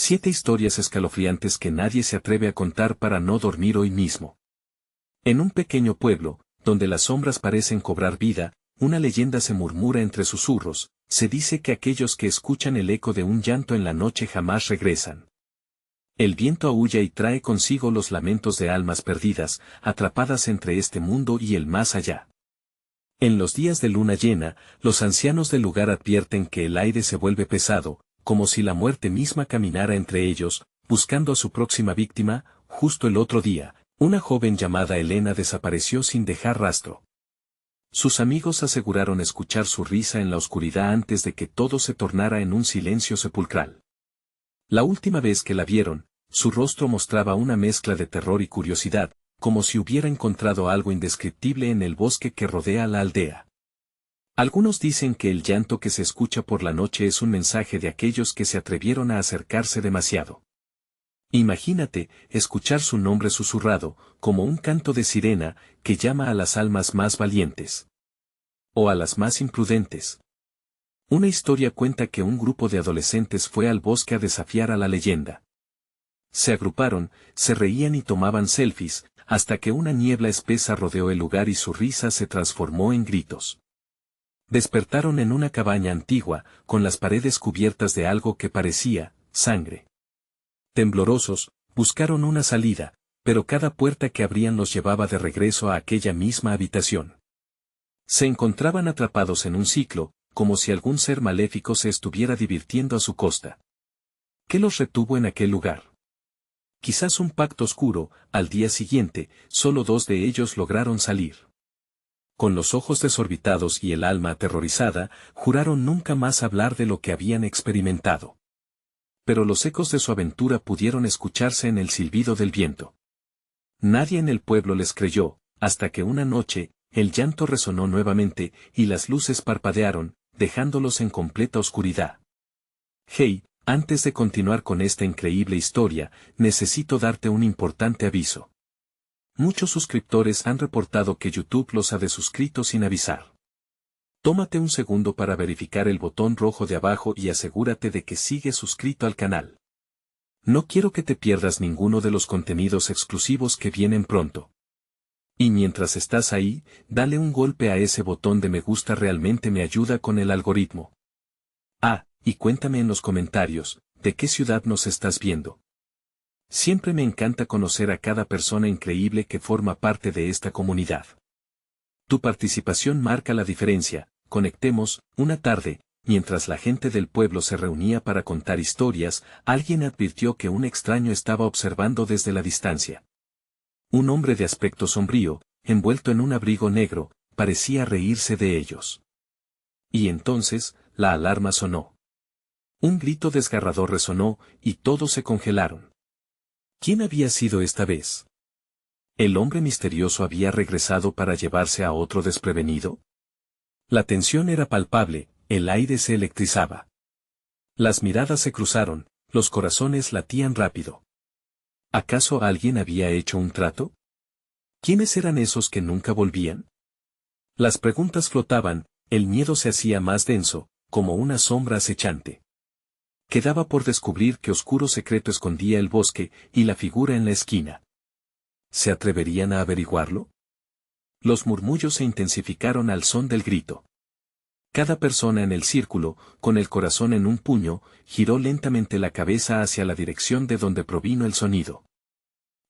7 historias escalofriantes que nadie se atreve a contar para no dormir hoy mismo. En un pequeño pueblo, donde las sombras parecen cobrar vida, una leyenda se murmura entre susurros. Se dice que aquellos que escuchan el eco de un llanto en la noche jamás regresan. El viento aúlla y trae consigo los lamentos de almas perdidas, atrapadas entre este mundo y el más allá. En los días de luna llena, los ancianos del lugar advierten que el aire se vuelve pesado, como si la muerte misma caminara entre ellos, buscando a su próxima víctima. Justo el otro día, una joven llamada Elena desapareció sin dejar rastro. Sus amigos aseguraron escuchar su risa en la oscuridad antes de que todo se tornara en un silencio sepulcral. La última vez que la vieron, su rostro mostraba una mezcla de terror y curiosidad, como si hubiera encontrado algo indescriptible en el bosque que rodea la aldea. Algunos dicen que el llanto que se escucha por la noche es un mensaje de aquellos que se atrevieron a acercarse demasiado. Imagínate, escuchar su nombre susurrado, como un canto de sirena, que llama a las almas más valientes. O a las más imprudentes. Una historia cuenta que un grupo de adolescentes fue al bosque a desafiar a la leyenda. Se agruparon, se reían y tomaban selfies, hasta que una niebla espesa rodeó el lugar y su risa se transformó en gritos. Despertaron en una cabaña antigua, con las paredes cubiertas de algo que parecía sangre. Temblorosos, buscaron una salida, pero cada puerta que abrían los llevaba de regreso a aquella misma habitación. Se encontraban atrapados en un ciclo, como si algún ser maléfico se estuviera divirtiendo a su costa. ¿Qué los retuvo en aquel lugar? Quizás un pacto oscuro. Al día siguiente, solo 2 de ellos lograron salir. Con los ojos desorbitados y el alma aterrorizada, juraron nunca más hablar de lo que habían experimentado. Pero los ecos de su aventura pudieron escucharse en el silbido del viento. Nadie en el pueblo les creyó, hasta que una noche, el llanto resonó nuevamente, y las luces parpadearon, dejándolos en completa oscuridad. Hey, antes de continuar con esta increíble historia, necesito darte un importante aviso. Muchos suscriptores han reportado que YouTube los ha desuscrito sin avisar. Tómate un segundo para verificar el botón rojo de abajo y asegúrate de que sigues suscrito al canal. No quiero que te pierdas ninguno de los contenidos exclusivos que vienen pronto. Y mientras estás ahí, dale un golpe a ese botón de me gusta, realmente me ayuda con el algoritmo. Ah, y cuéntame en los comentarios, ¿de qué ciudad nos estás viendo? Siempre me encanta conocer a cada persona increíble que forma parte de esta comunidad. Tu participación marca la diferencia. Conectemos. Una tarde, mientras la gente del pueblo se reunía para contar historias, alguien advirtió que un extraño estaba observando desde la distancia. Un hombre de aspecto sombrío, envuelto en un abrigo negro, parecía reírse de ellos. Y entonces, la alarma sonó. Un grito desgarrador resonó, y todos se congelaron. ¿Quién había sido esta vez? ¿El hombre misterioso había regresado para llevarse a otro desprevenido? La tensión era palpable, el aire se electrizaba. Las miradas se cruzaron, los corazones latían rápido. ¿Acaso alguien había hecho un trato? ¿Quiénes eran esos que nunca volvían? Las preguntas flotaban, el miedo se hacía más denso, como una sombra acechante. Quedaba por descubrir qué oscuro secreto escondía el bosque y la figura en la esquina. ¿Se atreverían a averiguarlo? Los murmullos se intensificaron al son del grito. Cada persona en el círculo, con el corazón en un puño, giró lentamente la cabeza hacia la dirección de donde provino el sonido.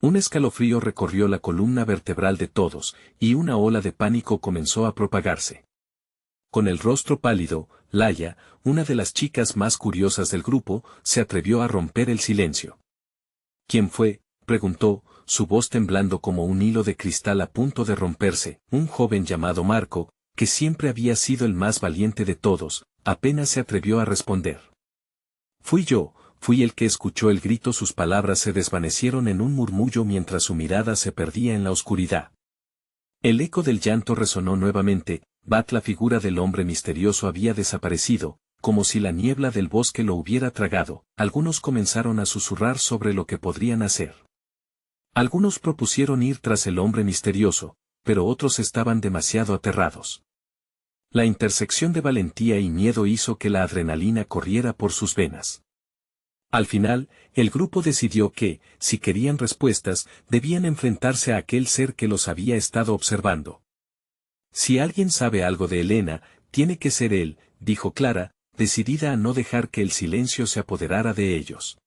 Un escalofrío recorrió la columna vertebral de todos, y una ola de pánico comenzó a propagarse. Con el rostro pálido, Laia, una de las chicas más curiosas del grupo, se atrevió a romper el silencio. ¿Quién fue?, preguntó, su voz temblando como un hilo de cristal a punto de romperse. Un joven llamado Marco, que siempre había sido el más valiente de todos, apenas se atrevió a responder. Fui yo, fui el que escuchó el grito. Sus palabras se desvanecieron en un murmullo mientras su mirada se perdía en la oscuridad. El eco del llanto resonó nuevamente. La figura del hombre misterioso había desaparecido, como si la niebla del bosque lo hubiera tragado. Algunos comenzaron a susurrar sobre lo que podrían hacer. Algunos propusieron ir tras el hombre misterioso, pero otros estaban demasiado aterrados. La intersección de valentía y miedo hizo que la adrenalina corriera por sus venas. Al final, el grupo decidió que, si querían respuestas, debían enfrentarse a aquel ser que los había estado observando. Si alguien sabe algo de Elena, tiene que ser él, dijo Clara, decidida a no dejar que el silencio se apoderara de ellos.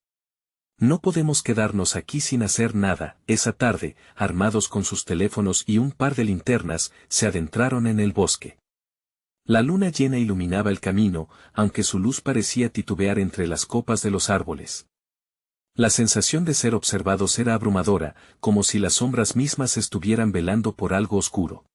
No podemos quedarnos aquí sin hacer nada. Esa tarde, armados con sus teléfonos y un par de linternas, se adentraron en el bosque. La luna llena iluminaba el camino, aunque su luz parecía titubear entre las copas de los árboles. La sensación de ser observados era abrumadora, como si las sombras mismas estuvieran velando por algo oscuro.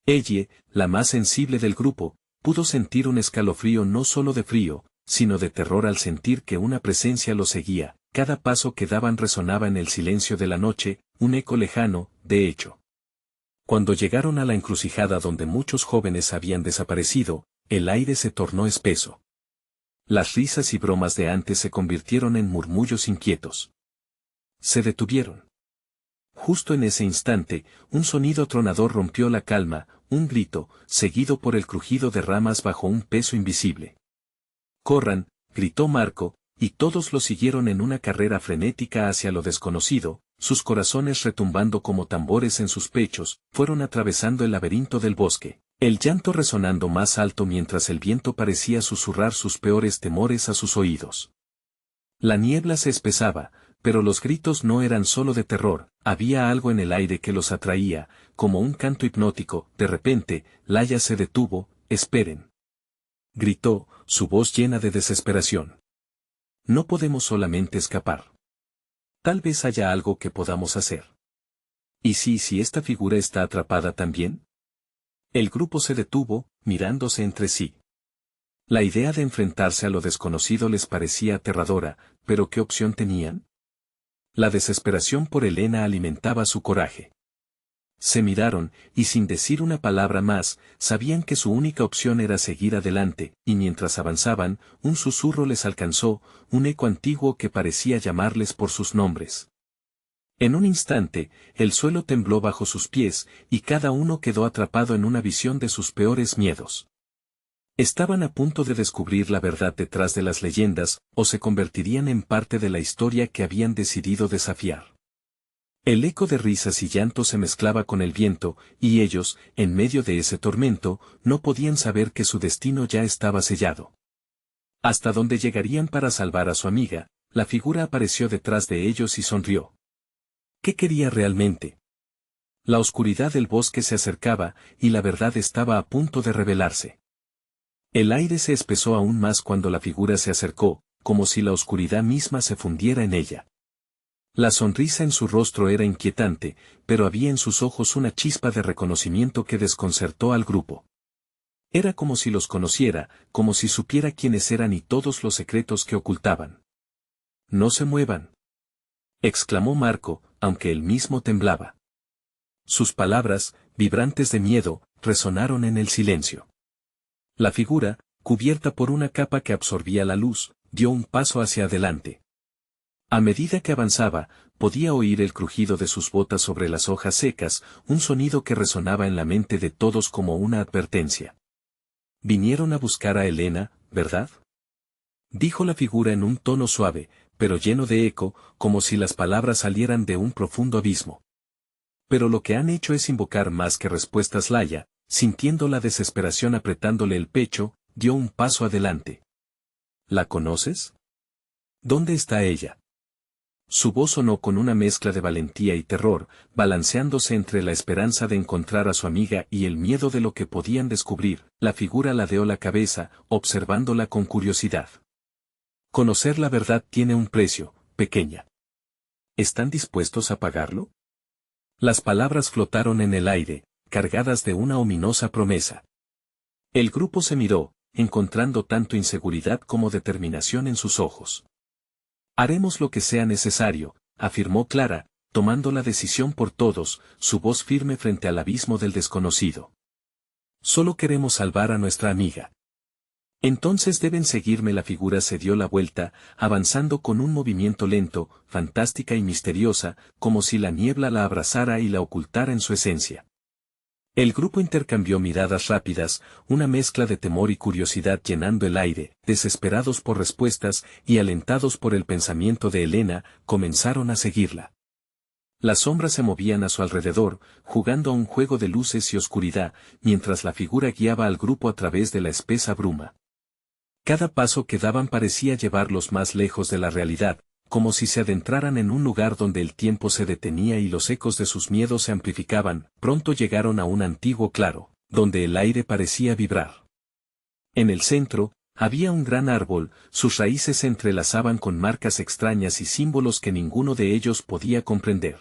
Ella, la más sensible del grupo, pudo sentir un escalofrío no solo de frío, sino de terror al sentir que una presencia lo seguía. Cada paso que daban resonaba en el silencio de la noche, un eco lejano, de hecho. Cuando llegaron a la encrucijada donde muchos jóvenes habían desaparecido, el aire se tornó espeso. Las risas y bromas de antes se convirtieron en murmullos inquietos. Se detuvieron. Justo en ese instante, un sonido tronador rompió la calma, un grito, seguido por el crujido de ramas bajo un peso invisible. «¡Corran!», gritó Marco, y todos lo siguieron en una carrera frenética hacia lo desconocido, sus corazones retumbando como tambores en sus pechos, fueron atravesando el laberinto del bosque, el llanto resonando más alto mientras el viento parecía susurrar sus peores temores a sus oídos. La niebla se espesaba, pero los gritos no eran solo de terror, había algo en el aire que los atraía, como un canto hipnótico. De repente, Laia se detuvo. «¡Esperen!», gritó, su voz llena de desesperación. «No podemos solamente escapar. Tal vez haya algo que podamos hacer». «¿Y si esta figura está atrapada también?». El grupo se detuvo, mirándose entre sí. La idea de enfrentarse a lo desconocido les parecía aterradora, pero ¿qué opción tenían? La desesperación por Elena alimentaba su coraje. Se miraron, y sin decir una palabra más, sabían que su única opción era seguir adelante, y mientras avanzaban, un susurro les alcanzó, un eco antiguo que parecía llamarles por sus nombres. En un instante, el suelo tembló bajo sus pies, y cada uno quedó atrapado en una visión de sus peores miedos. Estaban a punto de descubrir la verdad detrás de las leyendas, o se convertirían en parte de la historia que habían decidido desafiar. El eco de risas y llantos se mezclaba con el viento, y ellos, en medio de ese tormento, no podían saber que su destino ya estaba sellado. Hasta dónde llegarían para salvar a su amiga, la figura apareció detrás de ellos y sonrió. ¿Qué quería realmente? La oscuridad del bosque se acercaba, y la verdad estaba a punto de revelarse. El aire se espesó aún más cuando la figura se acercó, como si la oscuridad misma se fundiera en ella. La sonrisa en su rostro era inquietante, pero había en sus ojos una chispa de reconocimiento que desconcertó al grupo. Era como si los conociera, como si supiera quiénes eran y todos los secretos que ocultaban. «No se muevan», exclamó Marco, aunque él mismo temblaba. Sus palabras, vibrantes de miedo, resonaron en el silencio. La figura, cubierta por una capa que absorbía la luz, dio un paso hacia adelante. A medida que avanzaba, podía oír el crujido de sus botas sobre las hojas secas, un sonido que resonaba en la mente de todos como una advertencia. «Vinieron a buscar a Elena, ¿verdad?», dijo la figura en un tono suave, pero lleno de eco, como si las palabras salieran de un profundo abismo. «Pero lo que han hecho es invocar más que respuestas». Laia, sintiendo la desesperación apretándole el pecho, dio un paso adelante. «¿La conoces? ¿Dónde está ella?». Su voz sonó con una mezcla de valentía y terror, balanceándose entre la esperanza de encontrar a su amiga y el miedo de lo que podían descubrir. La figura ladeó la cabeza, observándola con curiosidad. «Conocer la verdad tiene un precio, pequeña. ¿Están dispuestos a pagarlo?». Las palabras flotaron en el aire, cargadas de una ominosa promesa. El grupo se miró, encontrando tanto inseguridad como determinación en sus ojos. «Haremos lo que sea necesario», afirmó Clara, tomando la decisión por todos, su voz firme frente al abismo del desconocido. «Solo queremos salvar a nuestra amiga». «Entonces deben seguirme». La figura se dio la vuelta, avanzando con un movimiento lento, fantástica y misteriosa, como si la niebla la abrazara y la ocultara en su esencia. El grupo intercambió miradas rápidas, una mezcla de temor y curiosidad llenando el aire, desesperados por respuestas y alentados por el pensamiento de Elena, comenzaron a seguirla. Las sombras se movían a su alrededor, jugando a un juego de luces y oscuridad, mientras la figura guiaba al grupo a través de la espesa bruma. Cada paso que daban parecía llevarlos más lejos de la realidad, como si se adentraran en un lugar donde el tiempo se detenía y los ecos de sus miedos se amplificaban. Pronto llegaron a un antiguo claro, donde el aire parecía vibrar. En el centro, había un gran árbol, sus raíces se entrelazaban con marcas extrañas y símbolos que ninguno de ellos podía comprender.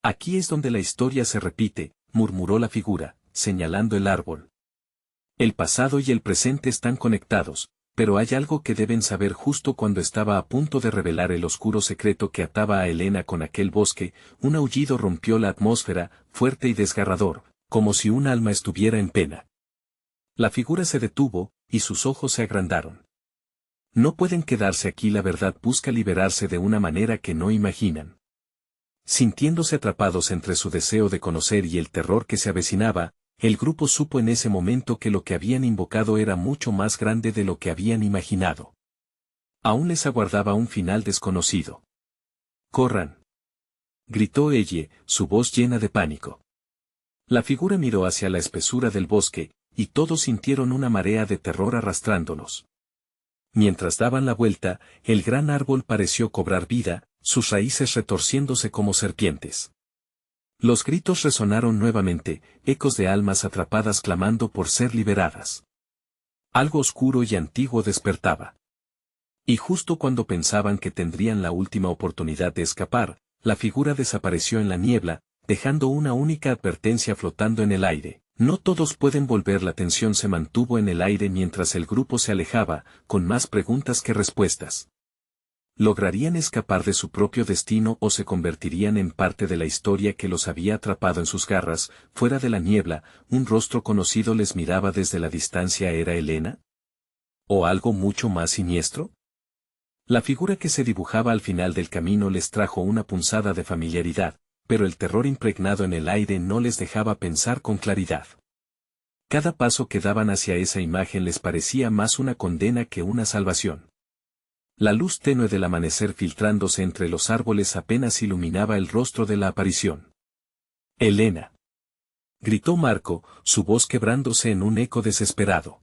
Aquí es donde la historia se repite, murmuró la figura, señalando el árbol. El pasado y el presente están conectados, pero hay algo que deben saber. Justo cuando estaba a punto de revelar el oscuro secreto que ataba a Elena con aquel bosque, un aullido rompió la atmósfera, fuerte y desgarrador, como si un alma estuviera en pena. La figura se detuvo, y sus ojos se agrandaron. No pueden quedarse aquí, la verdad busca liberarse de una manera que no imaginan. Sintiéndose atrapados entre su deseo de conocer y el terror que se avecinaba, el grupo supo en ese momento que lo que habían invocado era mucho más grande de lo que habían imaginado. Aún les aguardaba un final desconocido. ¡Corran!, gritó ella, su voz llena de pánico. La figura miró hacia la espesura del bosque, y todos sintieron una marea de terror arrastrándolos. Mientras daban la vuelta, el gran árbol pareció cobrar vida, sus raíces retorciéndose como serpientes. Los gritos resonaron nuevamente, ecos de almas atrapadas clamando por ser liberadas. Algo oscuro y antiguo despertaba. Y justo cuando pensaban que tendrían la última oportunidad de escapar, la figura desapareció en la niebla, dejando una única advertencia flotando en el aire. No todos pueden volver. La tensión se mantuvo en el aire mientras el grupo se alejaba, con más preguntas que respuestas. ¿Lograrían escapar de su propio destino o se convertirían en parte de la historia que los había atrapado en sus garras? Fuera de la niebla, un rostro conocido les miraba desde la distancia. ¿Era Elena? ¿O algo mucho más siniestro? La figura que se dibujaba al final del camino les trajo una punzada de familiaridad, pero el terror impregnado en el aire no les dejaba pensar con claridad. Cada paso que daban hacia esa imagen les parecía más una condena que una salvación. La luz tenue del amanecer filtrándose entre los árboles apenas iluminaba el rostro de la aparición. «Elena», gritó Marco, su voz quebrándose en un eco desesperado.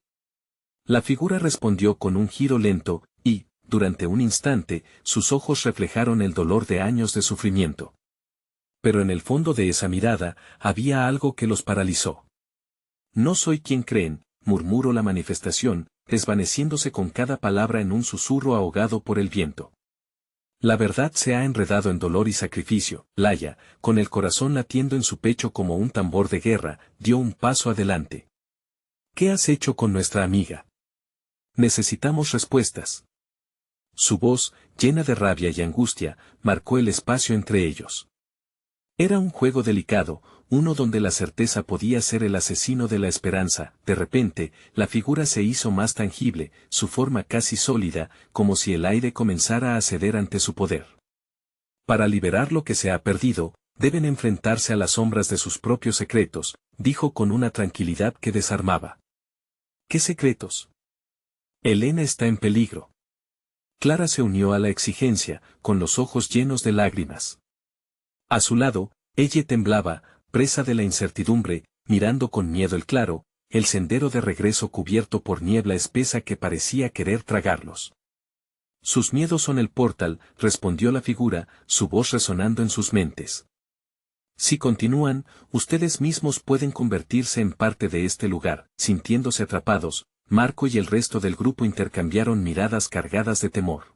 La figura respondió con un giro lento, y, durante un instante, sus ojos reflejaron el dolor de años de sufrimiento. Pero en el fondo de esa mirada, había algo que los paralizó. «No soy quien creen», murmuró la manifestación, desvaneciéndose con cada palabra en un susurro ahogado por el viento. «La verdad se ha enredado en dolor y sacrificio». Laia, con el corazón latiendo en su pecho como un tambor de guerra, dio un paso adelante. «¿Qué has hecho con nuestra amiga? Necesitamos respuestas». Su voz, llena de rabia y angustia, marcó el espacio entre ellos. Era un juego delicado, uno donde la certeza podía ser el asesino de la esperanza. De repente, la figura se hizo más tangible, su forma casi sólida, como si el aire comenzara a ceder ante su poder. «Para liberar lo que se ha perdido, deben enfrentarse a las sombras de sus propios secretos», dijo con una tranquilidad que desarmaba. «¿Qué secretos?». «Elena está en peligro». Clara se unió a la exigencia, con los ojos llenos de lágrimas. A su lado, ella temblaba, presa de la incertidumbre, mirando con miedo el claro, el sendero de regreso cubierto por niebla espesa que parecía querer tragarlos. «Sus miedos son el portal», respondió la figura, su voz resonando en sus mentes. «Si continúan, ustedes mismos pueden convertirse en parte de este lugar». Sintiéndose atrapados, Marco y el resto del grupo intercambiaron miradas cargadas de temor.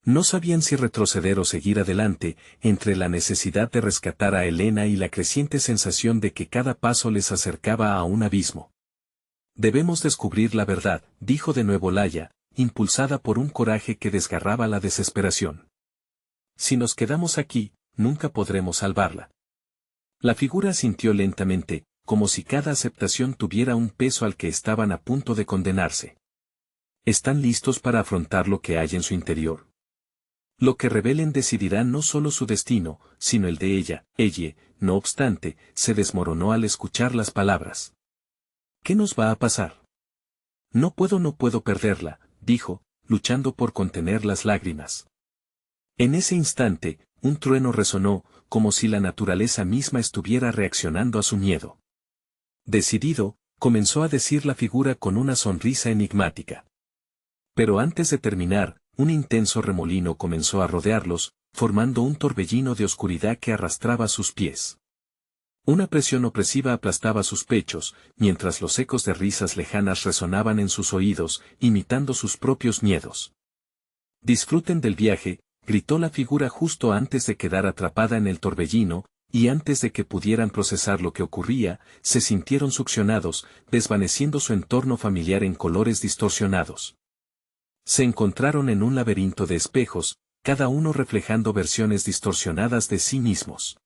No sabían si retroceder o seguir adelante, entre la necesidad de rescatar a Elena y la creciente sensación de que cada paso les acercaba a un abismo. «Debemos descubrir la verdad», dijo de nuevo Laia, impulsada por un coraje que desgarraba la desesperación. «Si nos quedamos aquí, nunca podremos salvarla». La figura asintió lentamente, como si cada aceptación tuviera un peso al que estaban a punto de condenarse. «¿Están listos para afrontar lo que hay en su interior?». Lo que revelen decidirá no solo su destino, sino el de ella. Ella, no obstante, se desmoronó al escuchar las palabras. ¿Qué nos va a pasar? No puedo perderla, dijo, luchando por contener las lágrimas. En ese instante, un trueno resonó, como si la naturaleza misma estuviera reaccionando a su miedo. Decidido, comenzó a decir la figura con una sonrisa enigmática. Pero antes de terminar, un intenso remolino comenzó a rodearlos, formando un torbellino de oscuridad que arrastraba sus pies. Una presión opresiva aplastaba sus pechos, mientras los ecos de risas lejanas resonaban en sus oídos, imitando sus propios miedos. «Disfruten del viaje», gritó la figura justo antes de quedar atrapada en el torbellino, y antes de que pudieran procesar lo que ocurría, se sintieron succionados, desvaneciendo su entorno familiar en colores distorsionados. Se encontraron en un laberinto de espejos, cada uno reflejando versiones distorsionadas de sí mismos.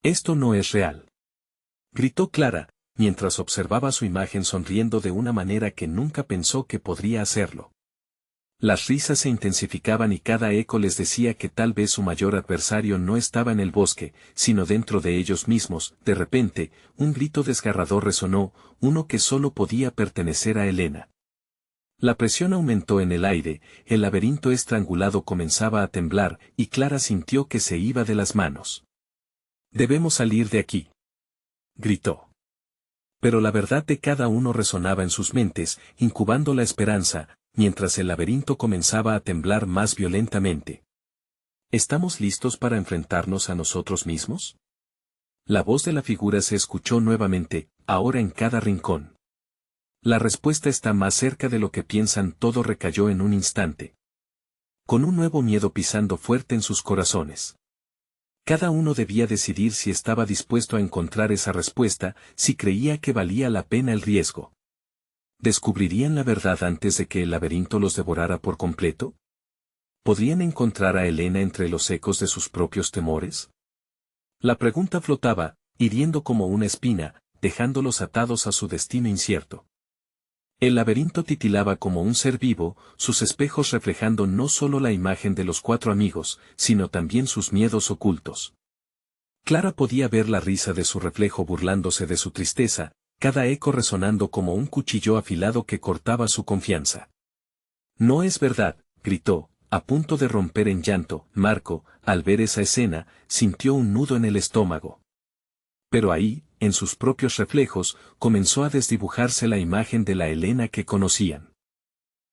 «Esto no es real», gritó Clara, mientras observaba su imagen sonriendo de una manera que nunca pensó que podría hacerlo. Las risas se intensificaban y cada eco les decía que tal vez su mayor adversario no estaba en el bosque, sino dentro de ellos mismos. De repente, un grito desgarrador resonó, uno que solo podía pertenecer a Elena. La presión aumentó en el aire, el laberinto estrangulado comenzaba a temblar, y Clara sintió que se iba de las manos. «Debemos salir de aquí», gritó. Pero la verdad de cada uno resonaba en sus mentes, incubando la esperanza, mientras el laberinto comenzaba a temblar más violentamente. ¿Estamos listos para enfrentarnos a nosotros mismos? La voz de la figura se escuchó nuevamente, ahora en cada rincón. La respuesta está más cerca de lo que piensan. Todo recayó en un instante. Con un nuevo miedo pisando fuerte en sus corazones. Cada uno debía decidir si estaba dispuesto a encontrar esa respuesta, si creía que valía la pena el riesgo. ¿Descubrirían la verdad antes de que el laberinto los devorara por completo? ¿Podrían encontrar a Elena entre los ecos de sus propios temores? La pregunta flotaba, hiriendo como una espina, dejándolos atados a su destino incierto. El laberinto titilaba como un ser vivo, sus espejos reflejando no solo la imagen de los cuatro amigos, sino también sus miedos ocultos. Clara podía ver la risa de su reflejo burlándose de su tristeza, cada eco resonando como un cuchillo afilado que cortaba su confianza. «No es verdad», gritó, a punto de romper en llanto. Marco, al ver esa escena, sintió un nudo en el estómago. Pero ahí, en sus propios reflejos, comenzó a desdibujarse la imagen de la Elena que conocían.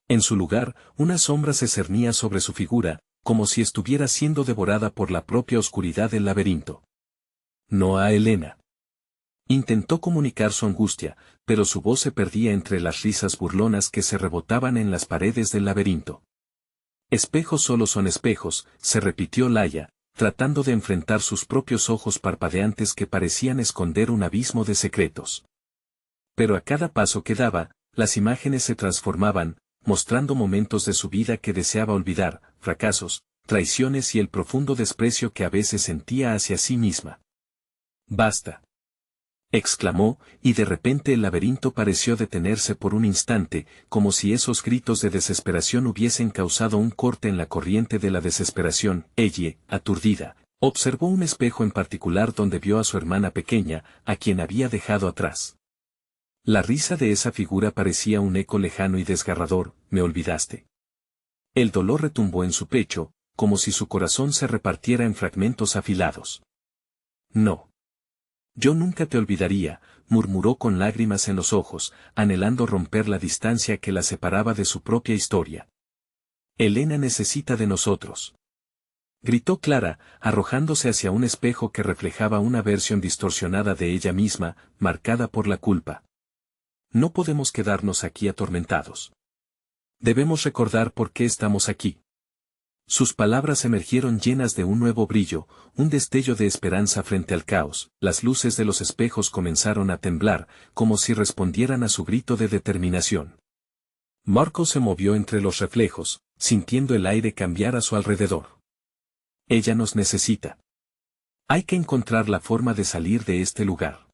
En su lugar, una sombra se cernía sobre su figura, como si estuviera siendo devorada por la propia oscuridad del laberinto. «No a Elena». Intentó comunicar su angustia, pero su voz se perdía entre las risas burlonas que se rebotaban en las paredes del laberinto. «Espejos solo son espejos», se repitió Laia, tratando de enfrentar sus propios ojos parpadeantes que parecían esconder un abismo de secretos. Pero a cada paso que daba, las imágenes se transformaban, mostrando momentos de su vida que deseaba olvidar, fracasos, traiciones y el profundo desprecio que a veces sentía hacia sí misma. «Basta», exclamó, y de repente el laberinto pareció detenerse por un instante, como si esos gritos de desesperación hubiesen causado un corte en la corriente de la desesperación. Ella, aturdida, observó un espejo en particular donde vio a su hermana pequeña, a quien había dejado atrás. La risa de esa figura parecía un eco lejano y desgarrador. «¿Me olvidaste?». El dolor retumbó en su pecho, como si su corazón se repartiera en fragmentos afilados. «No. Yo nunca te olvidaría», murmuró con lágrimas en los ojos, anhelando romper la distancia que la separaba de su propia historia. «Elena necesita de nosotros», gritó Clara, arrojándose hacia un espejo que reflejaba una versión distorsionada de ella misma, marcada por la culpa. «No podemos quedarnos aquí atormentados. Debemos recordar por qué estamos aquí». Sus palabras emergieron llenas de un nuevo brillo, un destello de esperanza frente al caos. Las luces de los espejos comenzaron a temblar, como si respondieran a su grito de determinación. Marco se movió entre los reflejos, sintiendo el aire cambiar a su alrededor. «Ella nos necesita. Hay que encontrar la forma de salir de este lugar».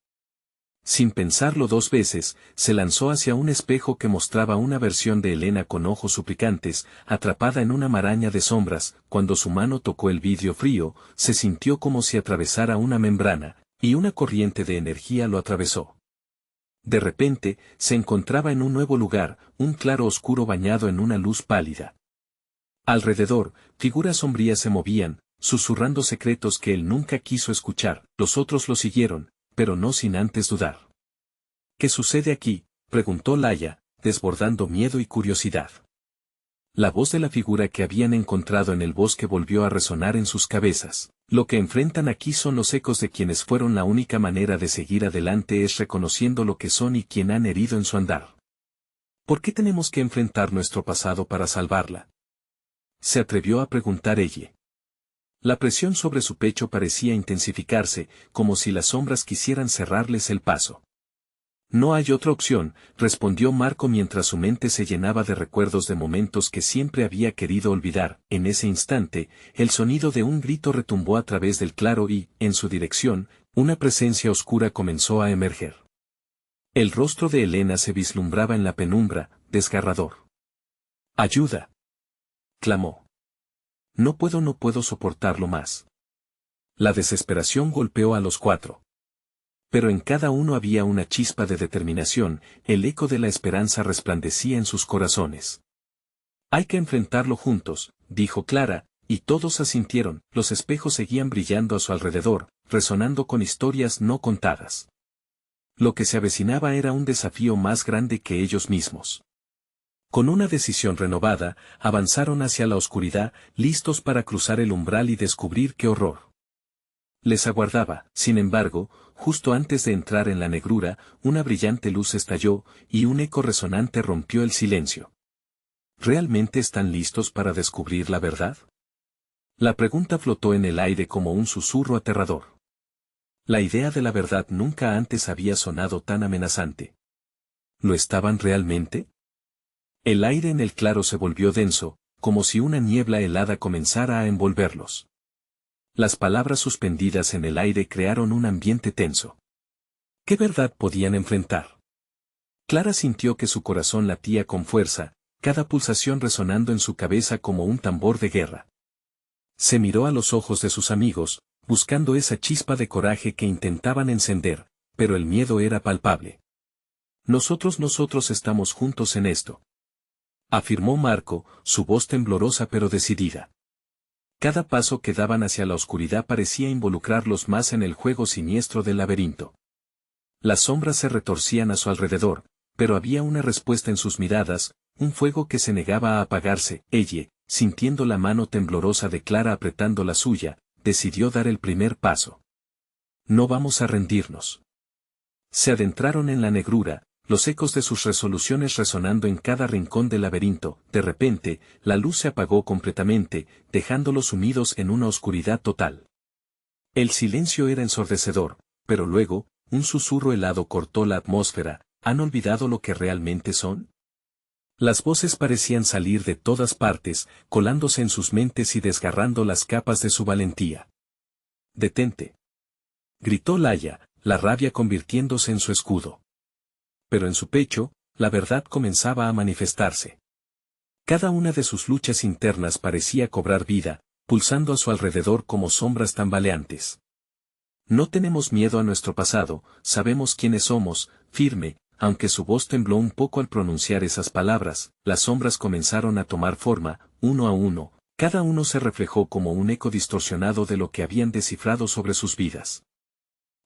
Sin pensarlo dos veces, se lanzó hacia un espejo que mostraba una versión de Elena con ojos suplicantes, atrapada en una maraña de sombras. Cuando su mano tocó el vidrio frío, se sintió como si atravesara una membrana, y una corriente de energía lo atravesó. De repente, se encontraba en un nuevo lugar, un claro oscuro bañado en una luz pálida. Alrededor, figuras sombrías se movían, susurrando secretos que él nunca quiso escuchar. Los otros lo siguieron, pero no sin antes dudar. ¿Qué sucede aquí?, preguntó Laia, desbordando miedo y curiosidad. La voz de la figura que habían encontrado en el bosque volvió a resonar en sus cabezas. Lo que enfrentan aquí son los ecos de quienes fueron. La única manera de seguir adelante es reconociendo lo que son y quien han herido en su andar. ¿Por qué tenemos que enfrentar nuestro pasado para salvarla?, se atrevió a preguntar ella. La presión sobre su pecho parecía intensificarse, como si las sombras quisieran cerrarles el paso. No hay otra opción, respondió Marco mientras su mente se llenaba de recuerdos de momentos que siempre había querido olvidar. En ese instante, el sonido de un grito retumbó a través del claro y, en su dirección, una presencia oscura comenzó a emerger. El rostro de Elena se vislumbraba en la penumbra, desgarrador. ¡Ayuda!, clamó. No puedo soportarlo más. La desesperación golpeó a los cuatro. Pero en cada uno había una chispa de determinación, el eco de la esperanza resplandecía en sus corazones. Hay que enfrentarlo juntos, dijo Clara, y todos asintieron. Los espejos seguían brillando a su alrededor, resonando con historias no contadas. Lo que se avecinaba era un desafío más grande que ellos mismos. Con una decisión renovada, avanzaron hacia la oscuridad, listos para cruzar el umbral y descubrir qué horror les aguardaba. Sin embargo, justo antes de entrar en la negrura, una brillante luz estalló, y un eco resonante rompió el silencio. ¿Realmente están listos para descubrir la verdad? La pregunta flotó en el aire como un susurro aterrador. La idea de la verdad nunca antes había sonado tan amenazante. ¿Lo estaban realmente? El aire en el claro se volvió denso, como si una niebla helada comenzara a envolverlos. Las palabras suspendidas en el aire crearon un ambiente tenso. ¿Qué verdad podían enfrentar? Clara sintió que su corazón latía con fuerza, cada pulsación resonando en su cabeza como un tambor de guerra. Se miró a los ojos de sus amigos, buscando esa chispa de coraje que intentaban encender, pero el miedo era palpable. Nosotros estamos juntos en esto, afirmó Marco, su voz temblorosa pero decidida. Cada paso que daban hacia la oscuridad parecía involucrarlos más en el juego siniestro del laberinto. Las sombras se retorcían a su alrededor, pero había una respuesta en sus miradas, un fuego que se negaba a apagarse. Ella, sintiendo la mano temblorosa de Clara apretando la suya, decidió dar el primer paso. No vamos a rendirnos. Se adentraron en la negrura, los ecos de sus resoluciones resonando en cada rincón del laberinto. De repente, la luz se apagó completamente, dejándolos sumidos en una oscuridad total. El silencio era ensordecedor, pero luego, un susurro helado cortó la atmósfera. ¿Han olvidado lo que realmente son? Las voces parecían salir de todas partes, colándose en sus mentes y desgarrando las capas de su valentía. «Detente», gritó Laia, la rabia convirtiéndose en su escudo. Pero en su pecho, la verdad comenzaba a manifestarse. Cada una de sus luchas internas parecía cobrar vida, pulsando a su alrededor como sombras tambaleantes. No tenemos miedo a nuestro pasado, sabemos quiénes somos, firme. Aunque su voz tembló un poco al pronunciar esas palabras, las sombras comenzaron a tomar forma, uno a uno, cada uno se reflejó como un eco distorsionado de lo que habían descifrado sobre sus vidas.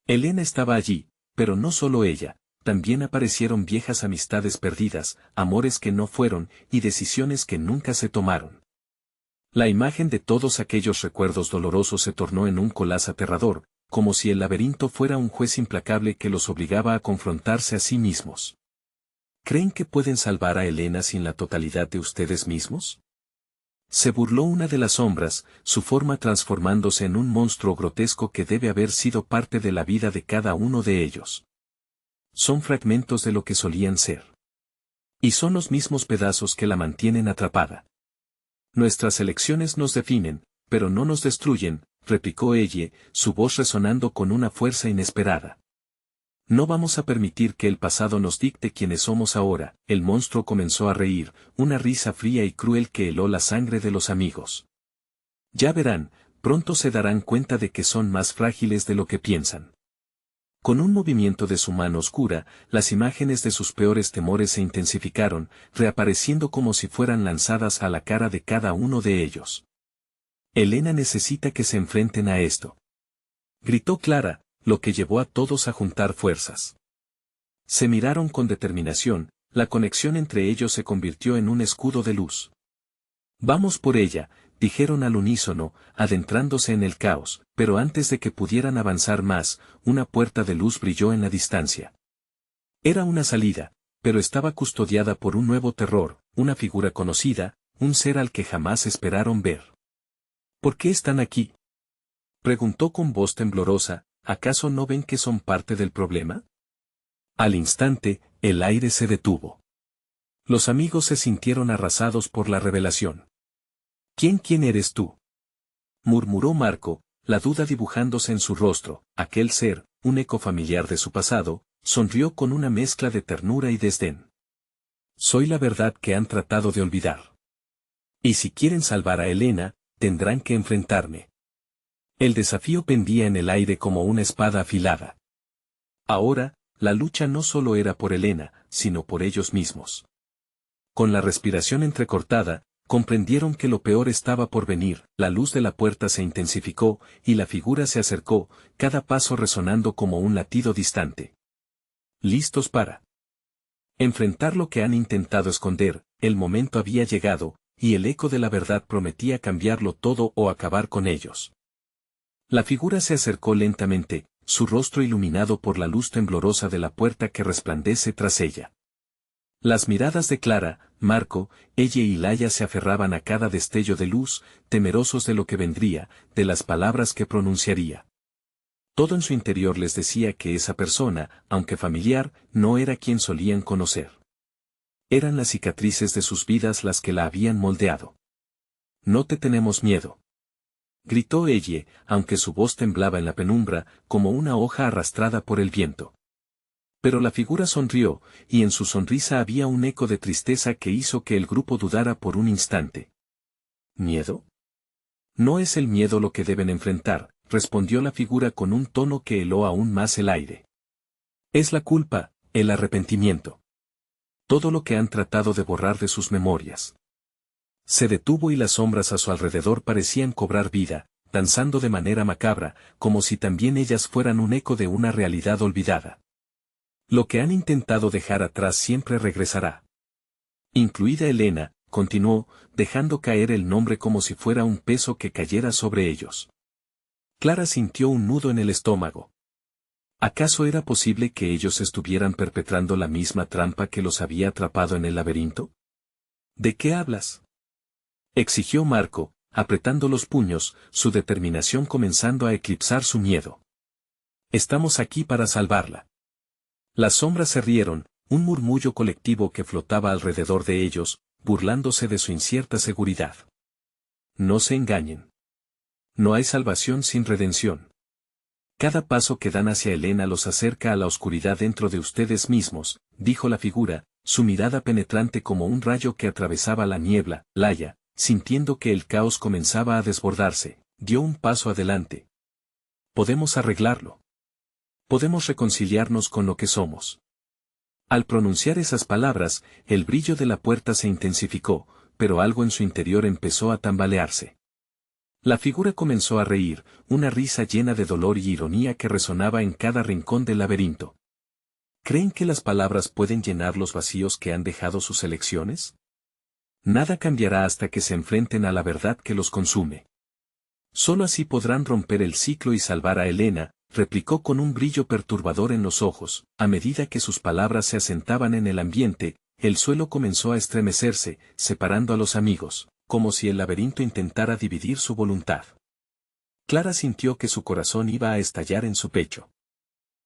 Elena estaba allí, pero no solo ella. También aparecieron viejas amistades perdidas, amores que no fueron, y decisiones que nunca se tomaron. La imagen de todos aquellos recuerdos dolorosos se tornó en un colás aterrador, como si el laberinto fuera un juez implacable que los obligaba a confrontarse a sí mismos. ¿Creen que pueden salvar a Elena sin la totalidad de ustedes mismos? Se burló una de las sombras, su forma transformándose en un monstruo grotesco que debe haber sido parte de la vida de cada uno de ellos. Son fragmentos de lo que solían ser. Y son los mismos pedazos que la mantienen atrapada. Nuestras elecciones nos definen, pero no nos destruyen, replicó ella, su voz resonando con una fuerza inesperada. No vamos a permitir que el pasado nos dicte quiénes somos ahora. El monstruo comenzó a reír, una risa fría y cruel que heló la sangre de los amigos. Ya verán, pronto se darán cuenta de que son más frágiles de lo que piensan. Con un movimiento de su mano oscura, las imágenes de sus peores temores se intensificaron, reapareciendo como si fueran lanzadas a la cara de cada uno de ellos. Elena necesita que se enfrenten a esto. Gritó Clara, lo que llevó a todos a juntar fuerzas. Se miraron con determinación, la conexión entre ellos se convirtió en un escudo de luz. Vamos por ella, dijeron al unísono, adentrándose en el caos, pero antes de que pudieran avanzar más, una puerta de luz brilló en la distancia. Era una salida, pero estaba custodiada por un nuevo terror, una figura conocida, un ser al que jamás esperaron ver. ¿Por qué están aquí?, preguntó con voz temblorosa. ¿Acaso no ven que son parte del problema? Al instante, el aire se detuvo. Los amigos se sintieron arrasados por la revelación. ¿Quién eres tú?, murmuró Marco, la duda dibujándose en su rostro. Aquel ser, un eco familiar de su pasado, sonrió con una mezcla de ternura y desdén. Soy la verdad que han tratado de olvidar. Y si quieren salvar a Elena, tendrán que enfrentarme. El desafío pendía en el aire como una espada afilada. Ahora, la lucha no solo era por Elena, sino por ellos mismos. Con la respiración entrecortada, comprendieron que lo peor estaba por venir. La luz de la puerta se intensificó, y la figura se acercó, cada paso resonando como un latido distante. ¿Listos para enfrentar lo que han intentado esconder? El momento había llegado, y el eco de la verdad prometía cambiarlo todo o acabar con ellos. La figura se acercó lentamente, su rostro iluminado por la luz temblorosa de la puerta que resplandece tras ella. Las miradas de Clara, Marco, ella y Laia se aferraban a cada destello de luz, temerosos de lo que vendría, de las palabras que pronunciaría. Todo en su interior les decía que esa persona, aunque familiar, no era quien solían conocer. Eran las cicatrices de sus vidas las que la habían moldeado. No te tenemos miedo, gritó ella, aunque su voz temblaba en la penumbra, como una hoja arrastrada por el viento. Pero la figura sonrió, y en su sonrisa había un eco de tristeza que hizo que el grupo dudara por un instante. ¿Miedo? No es el miedo lo que deben enfrentar, respondió la figura con un tono que heló aún más el aire. Es la culpa, el arrepentimiento. Todo lo que han tratado de borrar de sus memorias. Se detuvo y las sombras a su alrededor parecían cobrar vida, danzando de manera macabra, como si también ellas fueran un eco de una realidad olvidada. Lo que han intentado dejar atrás siempre regresará. Incluida Elena, continuó, dejando caer el nombre como si fuera un peso que cayera sobre ellos. Clara sintió un nudo en el estómago. ¿Acaso era posible que ellos estuvieran perpetrando la misma trampa que los había atrapado en el laberinto? ¿De qué hablas?, exigió Marco, apretando los puños, su determinación comenzando a eclipsar su miedo. Estamos aquí para salvarla. Las sombras se rieron, un murmullo colectivo que flotaba alrededor de ellos, burlándose de su incierta seguridad. No se engañen. No hay salvación sin redención. Cada paso que dan hacia Elena los acerca a la oscuridad dentro de ustedes mismos, dijo la figura, su mirada penetrante como un rayo que atravesaba la niebla. Laia, sintiendo que el caos comenzaba a desbordarse, dio un paso adelante. Podemos arreglarlo. Podemos reconciliarnos con lo que somos. Al pronunciar esas palabras, el brillo de la puerta se intensificó, pero algo en su interior empezó a tambalearse. La figura comenzó a reír, una risa llena de dolor y ironía que resonaba en cada rincón del laberinto. ¿Creen que las palabras pueden llenar los vacíos que han dejado sus elecciones? Nada cambiará hasta que se enfrenten a la verdad que los consume. Solo así podrán romper el ciclo y salvar a Elena, replicó con un brillo perturbador en los ojos. A medida que sus palabras se asentaban en el ambiente, el suelo comenzó a estremecerse, separando a los amigos, como si el laberinto intentara dividir su voluntad. Clara sintió que su corazón iba a estallar en su pecho.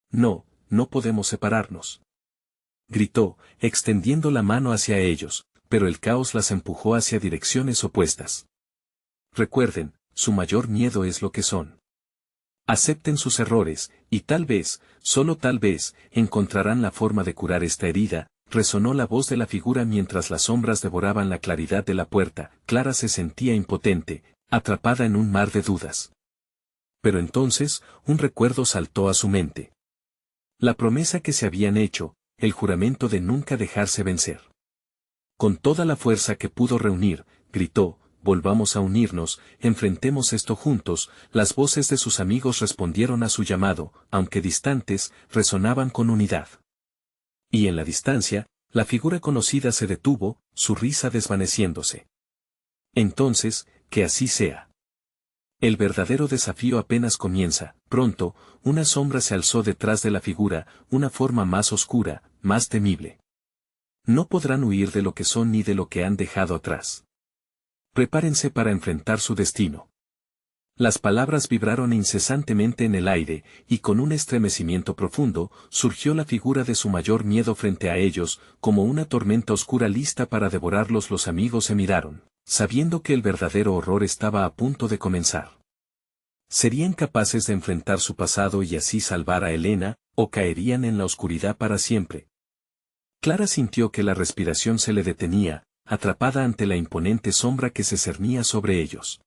No, no podemos separarnos, gritó, extendiendo la mano hacia ellos, pero el caos las empujó hacia direcciones opuestas. Recuerden, su mayor miedo es lo que son. Acepten sus errores, y tal vez, solo tal vez, encontrarán la forma de curar esta herida. Resonó la voz de la figura mientras las sombras devoraban la claridad de la puerta. Clara se sentía impotente, atrapada en un mar de dudas. Pero entonces, un recuerdo saltó a su mente. La promesa que se habían hecho, el juramento de nunca dejarse vencer. Con toda la fuerza que pudo reunir, gritó: volvamos a unirnos, enfrentemos esto juntos. Las voces de sus amigos respondieron a su llamado, aunque distantes, resonaban con unidad. Y en la distancia, la figura conocida se detuvo, su risa desvaneciéndose. Entonces, que así sea. El verdadero desafío apenas comienza. Pronto, una sombra se alzó detrás de la figura, una forma más oscura, más temible. No podrán huir de lo que son ni de lo que han dejado atrás. Prepárense para enfrentar su destino. Las palabras vibraron incesantemente en el aire, y con un estremecimiento profundo, surgió la figura de su mayor miedo frente a ellos, como una tormenta oscura lista para devorarlos. Los amigos se miraron, sabiendo que el verdadero horror estaba a punto de comenzar. ¿Serían capaces de enfrentar su pasado y así salvar a Elena, o caerían en la oscuridad para siempre? Clara sintió que la respiración se le detenía, atrapada ante la imponente sombra que se cernía sobre ellos.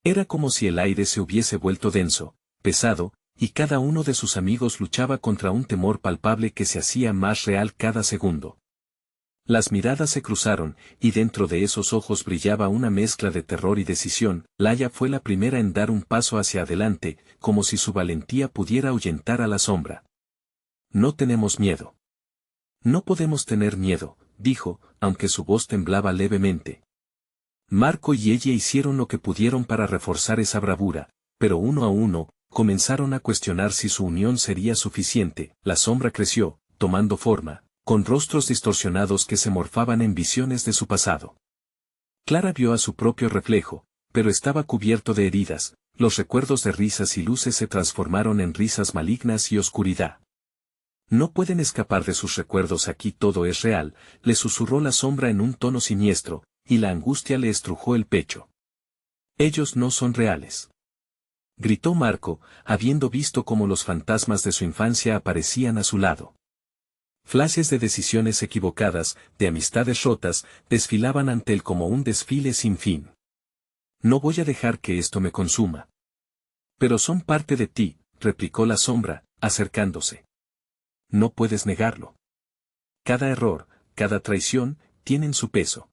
Era como si el aire se hubiese vuelto denso, pesado, y cada uno de sus amigos luchaba contra un temor palpable que se hacía más real cada segundo. Las miradas se cruzaron, y dentro de esos ojos brillaba una mezcla de terror y decisión. Laia fue la primera en dar un paso hacia adelante, como si su valentía pudiera ahuyentar a la sombra. No tenemos miedo. No podemos tener miedo, dijo, aunque su voz temblaba levemente. Marco y ella hicieron lo que pudieron para reforzar esa bravura, pero uno a uno, comenzaron a cuestionar si su unión sería suficiente. La sombra creció, tomando forma, con rostros distorsionados que se morfaban en visiones de su pasado. Clara vio a su propio reflejo, pero estaba cubierto de heridas. Los recuerdos de risas y luces se transformaron en risas malignas y oscuridad. No pueden escapar de sus recuerdos, aquí todo es real, le susurró la sombra en un tono siniestro, y la angustia le estrujó el pecho. Ellos no son reales. Gritó Marco, habiendo visto cómo los fantasmas de su infancia aparecían a su lado. Flashes de decisiones equivocadas, de amistades rotas, desfilaban ante él como un desfile sin fin. No voy a dejar que esto me consuma. Pero son parte de ti, replicó la sombra, acercándose. No puedes negarlo. Cada error, cada traición, tienen su peso.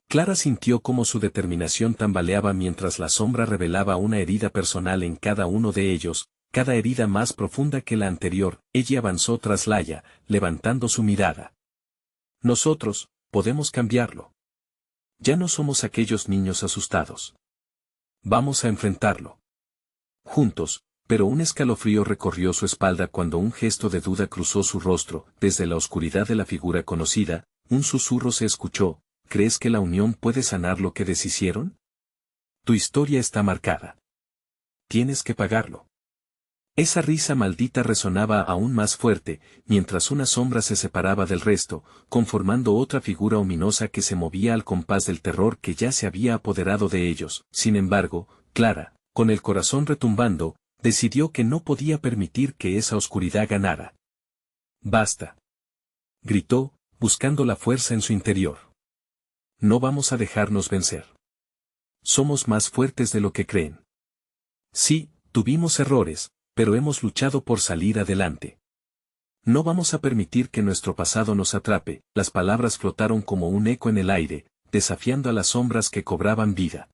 Clara sintió cómo su determinación tambaleaba mientras la sombra revelaba una herida personal en cada uno de ellos, cada herida más profunda que la anterior. Ella avanzó tras Laia, levantando su mirada. Nosotros, podemos cambiarlo. Ya no somos aquellos niños asustados. Vamos a enfrentarlo. Juntos, pero un escalofrío recorrió su espalda cuando un gesto de duda cruzó su rostro. Desde la oscuridad de la figura conocida, un susurro se escuchó: ¿crees que la unión puede sanar lo que deshicieron? Tu historia está marcada. Tienes que pagarlo. Esa risa maldita resonaba aún más fuerte, mientras una sombra se separaba del resto, conformando otra figura ominosa que se movía al compás del terror que ya se había apoderado de ellos. Sin embargo, Clara, con el corazón retumbando, decidió que no podía permitir que esa oscuridad ganara. Basta. Gritó, buscando la fuerza en su interior. No vamos a dejarnos vencer. Somos más fuertes de lo que creen. Sí, tuvimos errores, pero hemos luchado por salir adelante. No vamos a permitir que nuestro pasado nos atrape. Las palabras flotaron como un eco en el aire, desafiando a las sombras que cobraban vida.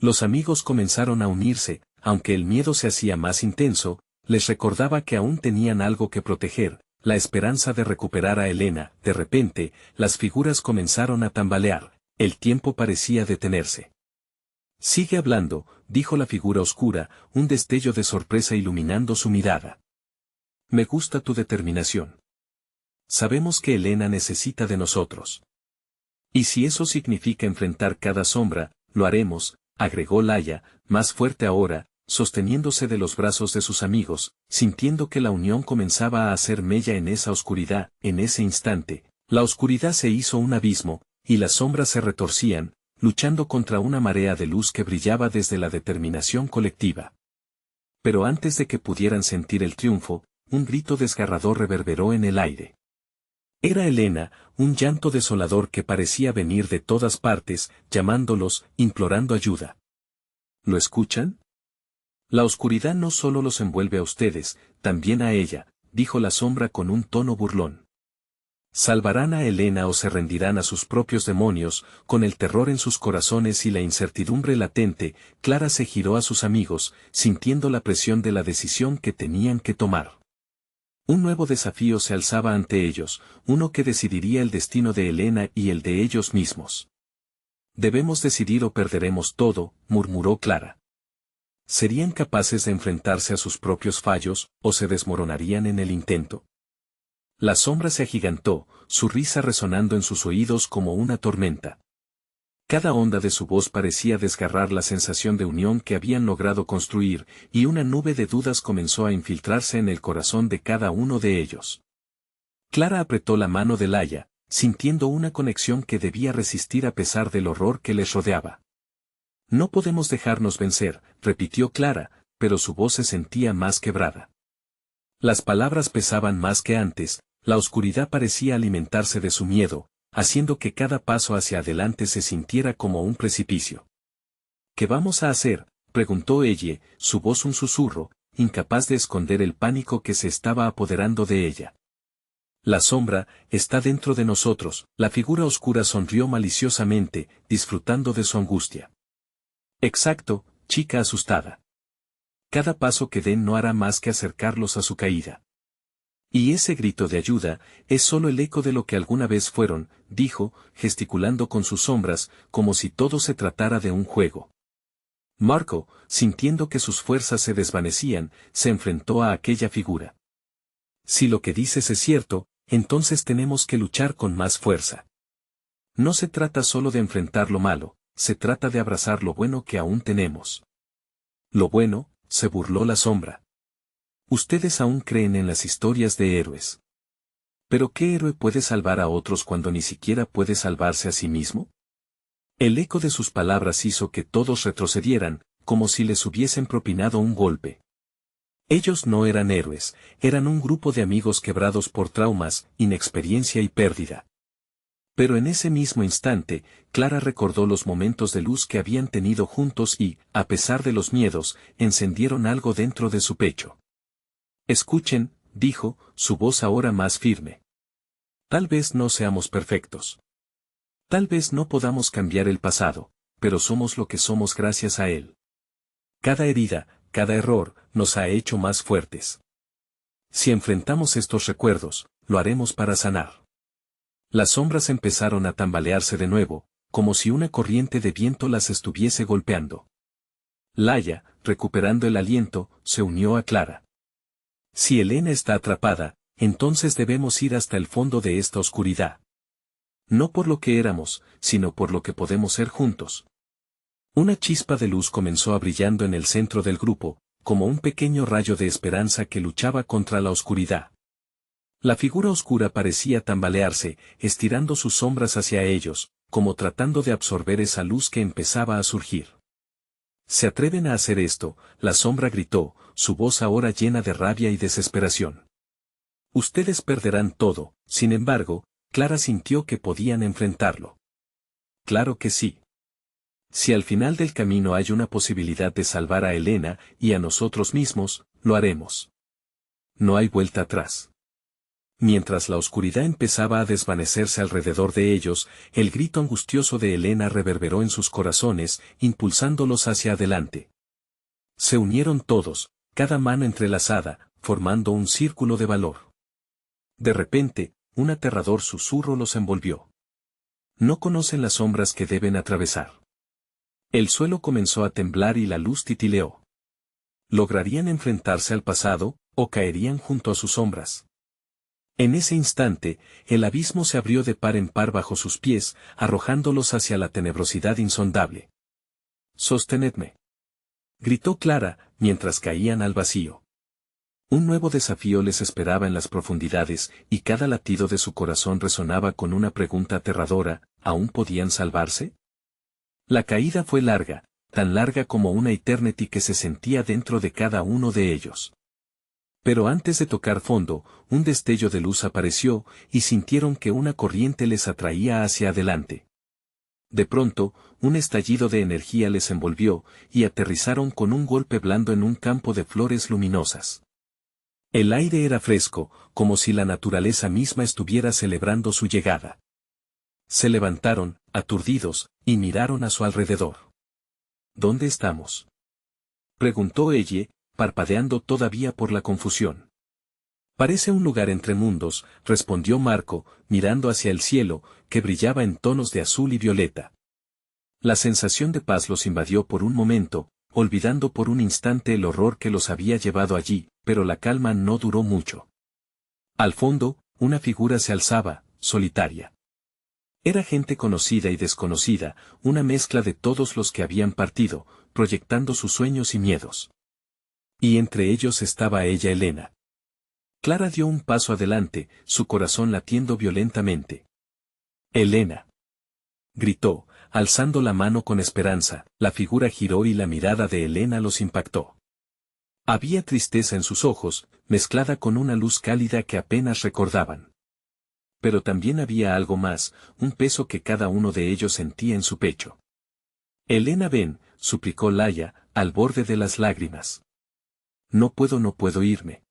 Los amigos comenzaron a unirse, aunque el miedo se hacía más intenso, les recordaba que aún tenían algo que proteger, la esperanza de recuperar a Elena. De repente, las figuras comenzaron a tambalear, el tiempo parecía detenerse. Sigue hablando, dijo la figura oscura, un destello de sorpresa iluminando su mirada. Me gusta tu determinación. Sabemos que Elena necesita de nosotros. Y si eso significa enfrentar cada sombra, lo haremos, agregó Laia, más fuerte ahora, sosteniéndose de los brazos de sus amigos, sintiendo que la unión comenzaba a hacer mella en esa oscuridad. En ese instante, la oscuridad se hizo un abismo, y las sombras se retorcían, luchando contra una marea de luz que brillaba desde la determinación colectiva. Pero antes de que pudieran sentir el triunfo, un grito desgarrador reverberó en el aire. Era Elena, un llanto desolador que parecía venir de todas partes, llamándolos, implorando ayuda. ¿Lo escuchan? La oscuridad no solo los envuelve a ustedes, también a ella, dijo la sombra con un tono burlón. ¿Salvarán a Elena o se rendirán a sus propios demonios? Con el terror en sus corazones y la incertidumbre latente, Clara se giró a sus amigos, sintiendo la presión de la decisión que tenían que tomar. Un nuevo desafío se alzaba ante ellos, uno que decidiría el destino de Elena y el de ellos mismos. Debemos decidir o perderemos todo, murmuró Clara. ¿Serían capaces de enfrentarse a sus propios fallos, o se desmoronarían en el intento? La sombra se agigantó, su risa resonando en sus oídos como una tormenta. Cada onda de su voz parecía desgarrar la sensación de unión que habían logrado construir, y una nube de dudas comenzó a infiltrarse en el corazón de cada uno de ellos. Clara apretó la mano de Laia, sintiendo una conexión que debía resistir a pesar del horror que les rodeaba. No podemos dejarnos vencer, repitió Clara, pero su voz se sentía más quebrada. Las palabras pesaban más que antes, la oscuridad parecía alimentarse de su miedo, haciendo que cada paso hacia adelante se sintiera como un precipicio. ¿Qué vamos a hacer?, preguntó ella, su voz un susurro, incapaz de esconder el pánico que se estaba apoderando de ella. La sombra está dentro de nosotros, la figura oscura sonrió maliciosamente, disfrutando de su angustia. Exacto, chica asustada. Cada paso que den no hará más que acercarlos a su caída. Y ese grito de ayuda es solo el eco de lo que alguna vez fueron, dijo, gesticulando con sus sombras, como si todo se tratara de un juego. Marco, sintiendo que sus fuerzas se desvanecían, se enfrentó a aquella figura. Si lo que dices es cierto, entonces tenemos que luchar con más fuerza. No se trata solo de enfrentar lo malo, se trata de abrazar lo bueno que aún tenemos. ¿Lo bueno?, se burló la sombra. Ustedes aún creen en las historias de héroes. ¿Pero qué héroe puede salvar a otros cuando ni siquiera puede salvarse a sí mismo? El eco de sus palabras hizo que todos retrocedieran, como si les hubiesen propinado un golpe. Ellos no eran héroes, eran un grupo de amigos quebrados por traumas, inexperiencia y pérdida. Pero en ese mismo instante, Clara recordó los momentos de luz que habían tenido juntos y, a pesar de los miedos, encendieron algo dentro de su pecho. Escuchen, dijo, su voz ahora más firme. Tal vez no seamos perfectos. Tal vez no podamos cambiar el pasado, pero somos lo que somos gracias a él. Cada herida, cada error, nos ha hecho más fuertes. Si enfrentamos estos recuerdos, lo haremos para sanar. Las sombras empezaron a tambalearse de nuevo, como si una corriente de viento las estuviese golpeando. Laia, recuperando el aliento, se unió a Clara. Si Elena está atrapada, entonces debemos ir hasta el fondo de esta oscuridad. No por lo que éramos, sino por lo que podemos ser juntos. Una chispa de luz comenzó a brillando en el centro del grupo, como un pequeño rayo de esperanza que luchaba contra la oscuridad. La figura oscura parecía tambalearse, estirando sus sombras hacia ellos, como tratando de absorber esa luz que empezaba a surgir. ¿Se atreven a hacer esto?, la sombra gritó, su voz ahora llena de rabia y desesperación. Ustedes perderán todo, sin embargo, Clara sintió que podían enfrentarlo. Claro que sí. Si al final del camino hay una posibilidad de salvar a Elena y a nosotros mismos, lo haremos. No hay vuelta atrás. Mientras la oscuridad empezaba a desvanecerse alrededor de ellos, el grito angustioso de Elena reverberó en sus corazones, impulsándolos hacia adelante. Se unieron todos, cada mano entrelazada, formando un círculo de valor. De repente, un aterrador susurro los envolvió. No conocen las sombras que deben atravesar. El suelo comenzó a temblar y la luz titileó. ¿Lograrían enfrentarse al pasado, o caerían junto a sus sombras? En ese instante, el abismo se abrió de par en par bajo sus pies, arrojándolos hacia la tenebrosidad insondable. «Sostenedme», gritó Clara, mientras caían al vacío. Un nuevo desafío les esperaba en las profundidades, y cada latido de su corazón resonaba con una pregunta aterradora: ¿aún podían salvarse? La caída fue larga, tan larga como una eternity que se sentía dentro de cada uno de ellos. Pero antes de tocar fondo, un destello de luz apareció, y sintieron que una corriente les atraía hacia adelante. De pronto, un estallido de energía les envolvió, y aterrizaron con un golpe blando en un campo de flores luminosas. El aire era fresco, como si la naturaleza misma estuviera celebrando su llegada. Se levantaron, aturdidos, y miraron a su alrededor. ¿Dónde estamos?, preguntó ella, parpadeando todavía por la confusión. Parece un lugar entre mundos, respondió Marco, mirando hacia el cielo, que brillaba en tonos de azul y violeta. La sensación de paz los invadió por un momento, olvidando por un instante el horror que los había llevado allí, pero la calma no duró mucho. Al fondo, una figura se alzaba, solitaria. Era gente conocida y desconocida, una mezcla de todos los que habían partido, proyectando sus sueños y miedos. Y entre ellos estaba ella, Elena. Clara dio un paso adelante, su corazón latiendo violentamente. «Elena», gritó, alzando la mano con esperanza. La figura giró y la mirada de Elena los impactó. Había tristeza en sus ojos, mezclada con una luz cálida que apenas recordaban. Pero también había algo más, un peso que cada uno de ellos sentía en su pecho. «Elena, ven», suplicó Laia, al borde de las lágrimas. No puedo irme.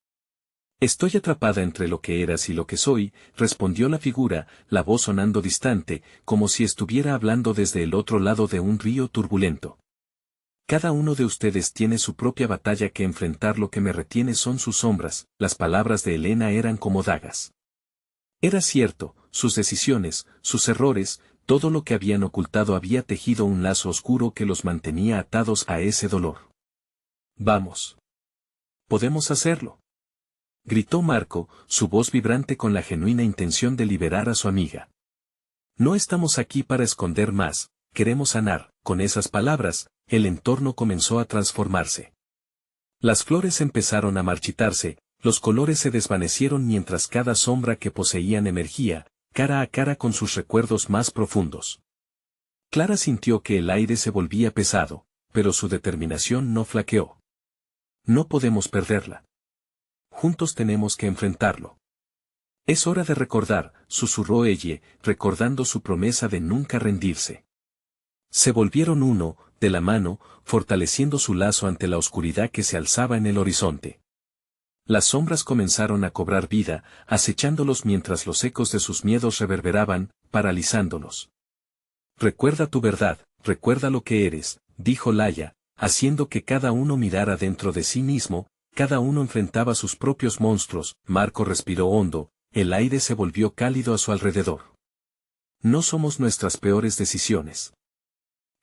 Estoy atrapada entre lo que eras y lo que soy», respondió la figura, la voz sonando distante, como si estuviera hablando desde el otro lado de un río turbulento. «Cada uno de ustedes tiene su propia batalla que enfrentar, lo que me retiene son sus sombras». Las palabras de Elena eran como dagas. Era cierto, sus decisiones, sus errores, todo lo que habían ocultado había tejido un lazo oscuro que los mantenía atados a ese dolor. «Vamos. Podemos hacerlo», gritó Marco, su voz vibrante con la genuina intención de liberar a su amiga. «No estamos aquí para esconder más, queremos sanar». Con esas palabras, el entorno comenzó a transformarse. Las flores empezaron a marchitarse, los colores se desvanecieron mientras cada sombra que poseían emergía, cara a cara con sus recuerdos más profundos. Clara sintió que el aire se volvía pesado, pero su determinación no flaqueó. «No podemos perderla. Juntos tenemos que enfrentarlo». «Es hora de recordar», susurró ella, recordando su promesa de nunca rendirse. Se volvieron uno, de la mano, fortaleciendo su lazo ante la oscuridad que se alzaba en el horizonte. Las sombras comenzaron a cobrar vida, acechándolos mientras los ecos de sus miedos reverberaban, paralizándolos. «Recuerda tu verdad, recuerda lo que eres», dijo Laia, haciendo que cada uno mirara dentro de sí mismo. Cada uno enfrentaba sus propios monstruos. Marco respiró hondo, el aire se volvió cálido a su alrededor. «No somos nuestras peores decisiones.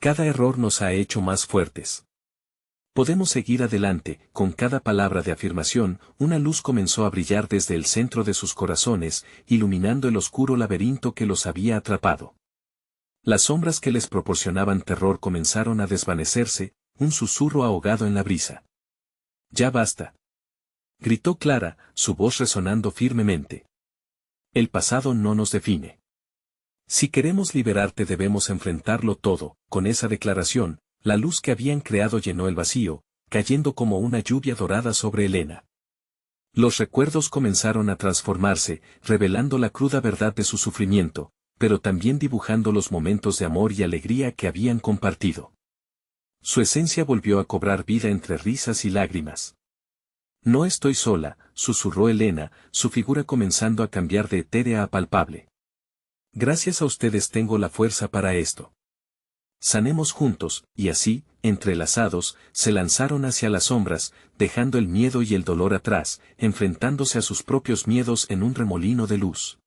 Cada error nos ha hecho más fuertes. Podemos seguir adelante». Con cada palabra de afirmación, una luz comenzó a brillar desde el centro de sus corazones, iluminando el oscuro laberinto que los había atrapado. Las sombras que les proporcionaban terror comenzaron a desvanecerse, un susurro ahogado en la brisa. «Ya basta», gritó Clara, su voz resonando firmemente. «El pasado no nos define. Si queremos liberarte debemos enfrentarlo todo». Con esa declaración, la luz que habían creado llenó el vacío, cayendo como una lluvia dorada sobre Elena. Los recuerdos comenzaron a transformarse, revelando la cruda verdad de su sufrimiento, pero también dibujando los momentos de amor y alegría que habían compartido. Su esencia volvió a cobrar vida entre risas y lágrimas. «No estoy sola», susurró Elena, su figura comenzando a cambiar de etérea a palpable. «Gracias a ustedes tengo la fuerza para esto. Sanemos juntos», y así, entrelazados, se lanzaron hacia las sombras, dejando el miedo y el dolor atrás, enfrentándose a sus propios miedos en un remolino de luz.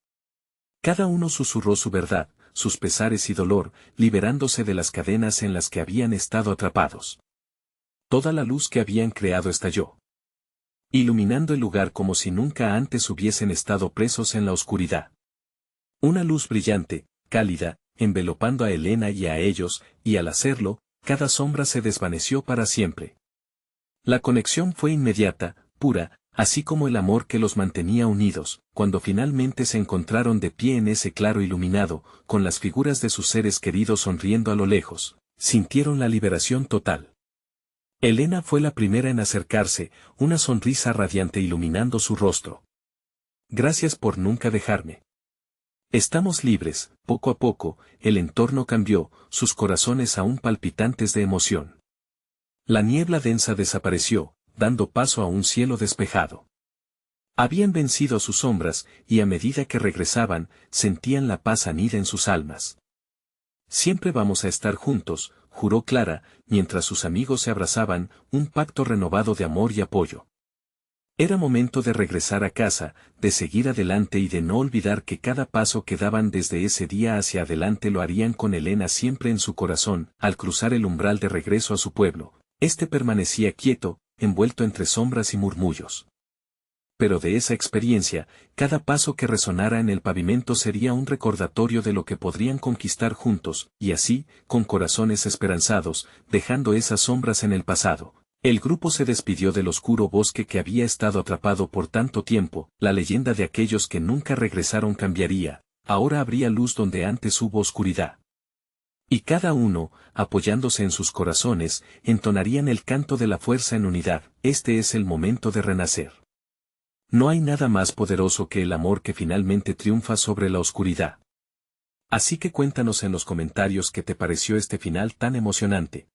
Cada uno susurró su verdad, sus pesares y dolor, liberándose de las cadenas en las que habían estado atrapados. Toda la luz que habían creado estalló, iluminando el lugar como si nunca antes hubiesen estado presos en la oscuridad. Una luz brillante, cálida, envelopando a Elena y a ellos, y al hacerlo, cada sombra se desvaneció para siempre. La conexión fue inmediata, pura, así como el amor que los mantenía unidos. Cuando finalmente se encontraron de pie en ese claro iluminado, con las figuras de sus seres queridos sonriendo a lo lejos, Sintieron la liberación total. Elena fue la primera en acercarse, una sonrisa radiante iluminando su rostro. Gracias por nunca dejarme. Estamos libres. Poco a poco, el entorno cambió, sus corazones aún palpitantes de emoción. La niebla densa desapareció, dando paso a un cielo despejado. Habían vencido a sus sombras, y a medida que regresaban, sentían la paz anida en sus almas. Siempre vamos a estar juntos, juró Clara, mientras sus amigos se abrazaban, un pacto renovado de amor y apoyo. Era momento de regresar a casa, de seguir adelante y de no olvidar que cada paso que daban desde ese día hacia adelante lo harían con Elena siempre en su corazón. Al cruzar el umbral de regreso a su pueblo, este permanecía quieto, envuelto entre sombras y murmullos. Pero de esa experiencia, cada paso que resonara en el pavimento sería un recordatorio de lo que podrían conquistar juntos, y así, con corazones esperanzados, dejando esas sombras en el pasado. El grupo se despidió del oscuro bosque que había estado atrapado por tanto tiempo. La leyenda de aquellos que nunca regresaron cambiaría, ahora habría luz donde antes hubo oscuridad. Y cada uno, apoyándose en sus corazones, entonarían el canto de la fuerza en unidad. Este es el momento de renacer. No hay nada más poderoso que el amor que finalmente triunfa sobre la oscuridad. Así que cuéntanos en los comentarios qué te pareció este final tan emocionante.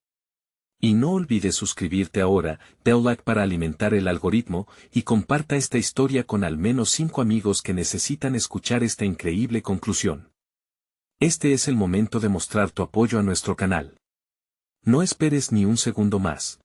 Y no olvides suscribirte ahora, da un like para alimentar el algoritmo, y comparta esta historia con al menos 5 amigos que necesitan escuchar esta increíble conclusión. Este es el momento de mostrar tu apoyo a nuestro canal. No esperes ni un segundo más.